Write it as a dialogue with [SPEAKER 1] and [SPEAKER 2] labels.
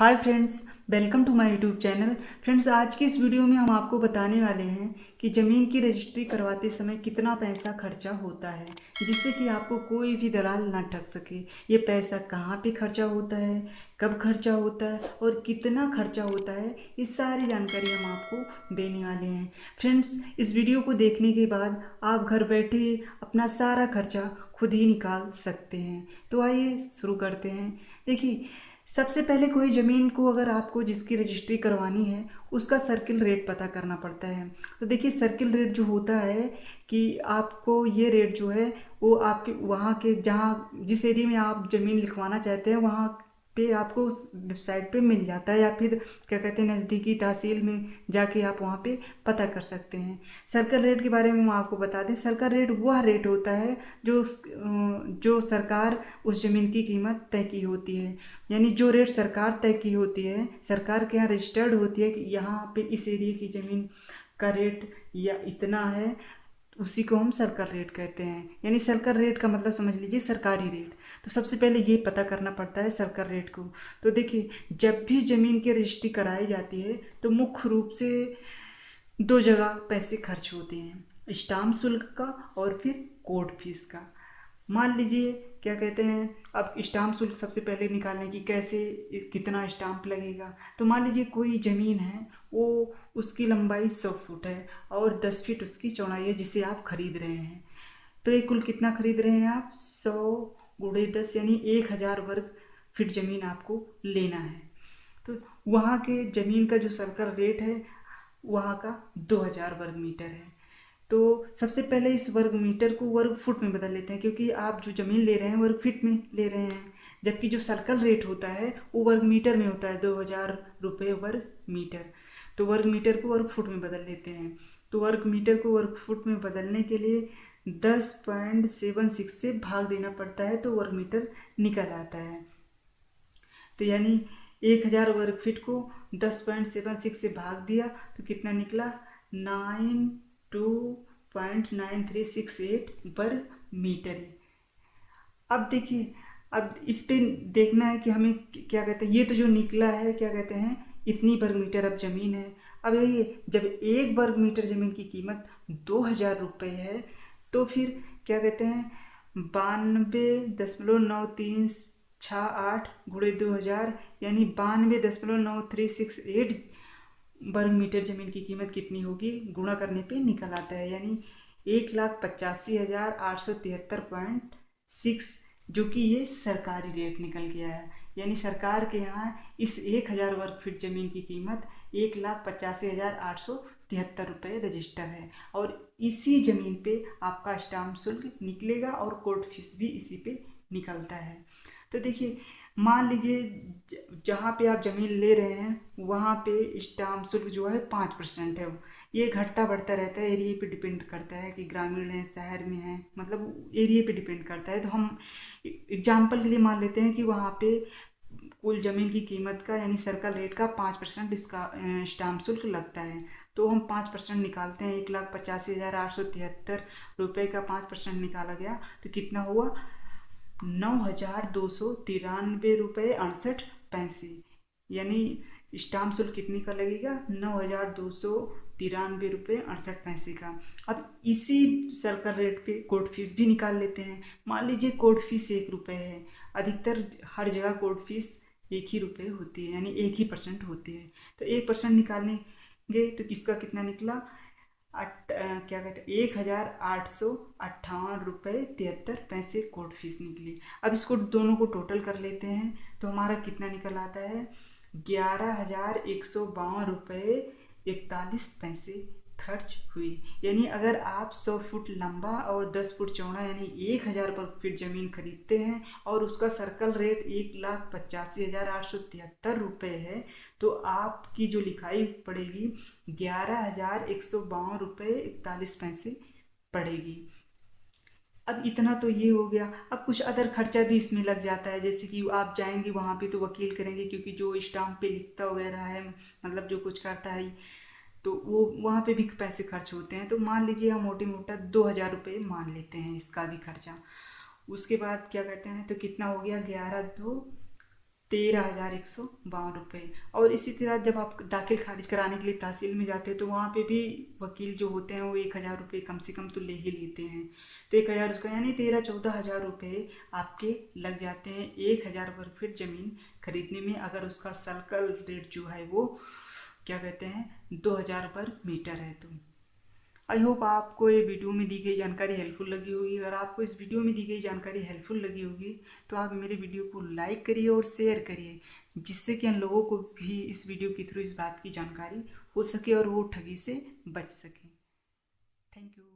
[SPEAKER 1] Hi friends, welcome to my YouTube channel. Friends, आज की इस वीडियो में हम आपको बताने वाले हैं कि ज़मीन की रजिस्ट्री करवाते समय कितना पैसा खर्चा होता है, जिससे कि आपको कोई भी दलाल ना ठग सके। ये पैसा कहाँ पे खर्चा होता है, कब खर्चा होता है और कितना खर्चा होता है, ये सारी जानकारी हम आपको देने वाले हैं। फ्रेंड्स, इस वीडियो को देखने के बाद आप घर बैठे अपना सारा खर्चा खुद ही निकाल सकते हैं। तो आइए शुरू करते हैं। देखिए, सबसे पहले कोई ज़मीन को अगर आपको जिसकी रजिस्ट्री करवानी है उसका सर्किल रेट पता करना पड़ता है। तो देखिए, सर्किल रेट जो होता है कि आपको ये रेट जो है वो आपके वहाँ के जहाँ जिस एरिया में आप ज़मीन लिखवाना चाहते हैं वहाँ पे आपको उस वेबसाइट पे मिल जाता है, या फिर क्या कहते हैं नज़दीकी तहसील में जाके आप वहाँ पे पता कर सकते हैं। सर्कल रेट के बारे में हम आपको बता दें, सर्कल रेट वह रेट होता है जो सरकार उस ज़मीन की कीमत तय की होती है। यानी जो रेट सरकार तय की होती है, सरकार के यहाँ रजिस्टर्ड होती है कि यहाँ पे इस एरिया की ज़मीन का रेट या इतना है, उसी को हम सर्कल रेट कहते हैं। यानी सर्कल रेट का मतलब समझ लीजिए सरकारी रेट। तो सबसे पहले ये पता करना पड़ता है सर्कल रेट को। तो देखिए, जब भी ज़मीन की रजिस्ट्री कराई जाती है तो मुख्य रूप से दो जगह पैसे खर्च होते हैं, स्टाम्प शुल्क का और फिर कोर्ट फीस का। मान लीजिए क्या कहते हैं, अब स्टाम्प शुल्क सबसे पहले निकालने की कैसे, कितना स्टाम्प लगेगा। तो मान लीजिए कोई ज़मीन है, वो उसकी लंबाई 100 फुट है और 10 फीट उसकी चौड़ाई है जिसे आप खरीद रहे हैं। तो ये कुल कितना खरीद रहे हैं आप, 100 गुणे 10 यानी 1000 वर्ग फीट ज़मीन आपको लेना है। तो वहाँ के ज़मीन का जो सर्कल रेट है वहाँ का 2000 वर्ग मीटर है। तो सबसे पहले इस वर्ग मीटर को वर्ग फुट में बदल लेते हैं, क्योंकि आप जो ज़मीन ले रहे हैं वर्ग फीट में ले रहे हैं, जबकि जो सर्कल रेट होता है वो वर्ग मीटर में होता है, 2000 रुपये वर्ग मीटर। तो वर्ग मीटर को वर्ग फुट में बदल लेते हैं। तो वर्ग मीटर को वर्ग फुट में बदलने के लिए 10.76 से भाग देना पड़ता है, तो वर्ग मीटर निकल आता है। तो यानी 1000 वर्ग फीट को 10.76 से भाग दिया तो कितना निकला, 92.9368 वर्ग मीटर है। अब देखिए, अब इस पे देखना है कि हमें क्या कहते हैं, ये तो जो निकला है क्या कहते हैं इतनी वर्ग मीटर अब ज़मीन है। अब ये जब 1 वर्ग मीटर ज़मीन की कीमत 2000 रुपये है, तो फिर क्या कहते हैं 92.9368 गुणे 2000 यानी 92.9368 वर्ग मीटर ज़मीन की कीमत कितनी होगी, गुणा करने पे निकल आता है। यानी 1,85,873.6, जो कि ये सरकारी रेट निकल गया है। यानी सरकार के यहाँ इस 1000 वर्ग फीट ज़मीन की कीमत 1,85,873 रुपये रजिस्टर है, और इसी ज़मीन पे आपका स्टाम्प शुल्क निकलेगा और कोर्ट फीस भी इसी पे निकलता है। तो देखिए, मान लीजिए जहाँ पे आप ज़मीन ले रहे हैं वहाँ पे स्टाम्प शुल्क जो है 5% है। ये घटता बढ़ता रहता है, एरिया पे डिपेंड करता है कि ग्रामीण है शहर में है, मतलब एरिया पे डिपेंड करता है। तो हम एग्जाम्पल के लिए मान लेते हैं कि वहाँ पे कुल ज़मीन की कीमत का यानी सर्कल रेट का 5% इसका स्टाम्प शुल्क लगता है। तो हम 5% निकालते हैं, 1,85,873 रुपये का 5% निकाला गया तो कितना हुआ, 9,293.68 रुपये। यानी स्टाम्प शुल्क कितने का लगेगा, 9,293.68 का। अब इसी सर्कल रेट पे कोर्ट फीस भी निकाल लेते हैं। मान लीजिए कोर्ट फीस 1 रुपये है, अधिकतर हर जगह कोर्ट फीस 1 ही रुपये होती है, यानी 1% होती है। तो 1% निकालेंगे तो किसका कितना निकला, क्या कहते हैं 1,858.73 रुपये कोर्ट फीस निकली। अब इसको दोनों को टोटल कर लेते हैं तो हमारा कितना निकल आता है, 11,152.41 रुपये खर्च हुई। यानी अगर आप 100 फुट लंबा और 10 फुट चौड़ा यानी 1000 वर्ग फीट ज़मीन खरीदते हैं और उसका सर्कल रेट 1,85,873 रुपये है, तो आपकी जो लिखाई पड़ेगी 11,152.41 रुपये पड़ेगी। अब इतना तो ये हो गया। अब कुछ अदर खर्चा भी इसमें लग जाता है, जैसे कि आप जाएंगे वहाँ पे तो वकील करेंगे, क्योंकि जो स्टाम्प पे लिखता वगैरह है, मतलब जो कुछ करता है तो वो वहाँ पे भी पैसे खर्च होते हैं। तो मान लीजिए हम मोटी मोटा 2000 रुपये मान लेते हैं इसका भी खर्चा। उसके बाद क्या करते हैं, तो कितना हो गया, 11 2 13,152 रुपये। और इसी तरह जब आप दाखिल खारिज कराने के लिए तहसील में जाते हैं तो वहाँ पे भी वकील जो होते हैं वो 1,000 रुपये कम से कम तो ले ही लेते हैं। तो 1,000 उसका यानी 13-14 हज़ार रुपये आपके लग जाते हैं 1,000 वर्ग फीट ज़मीन खरीदने में, अगर उसका सर्कल रेट जो है वो क्या कहते हैं 2,000 वर्ग मीटर है। तो आई होप आपको ये वीडियो में दी गई जानकारी हेल्पफुल लगी होगी। अगर आपको इस वीडियो में दी गई जानकारी हेल्पफुल लगी होगी तो आप मेरे वीडियो को लाइक करिए और शेयर करिए, जिससे कि हम लोगों को भी इस वीडियो के थ्रू इस बात की जानकारी हो सके और वो ठगी से बच सके। Thank you.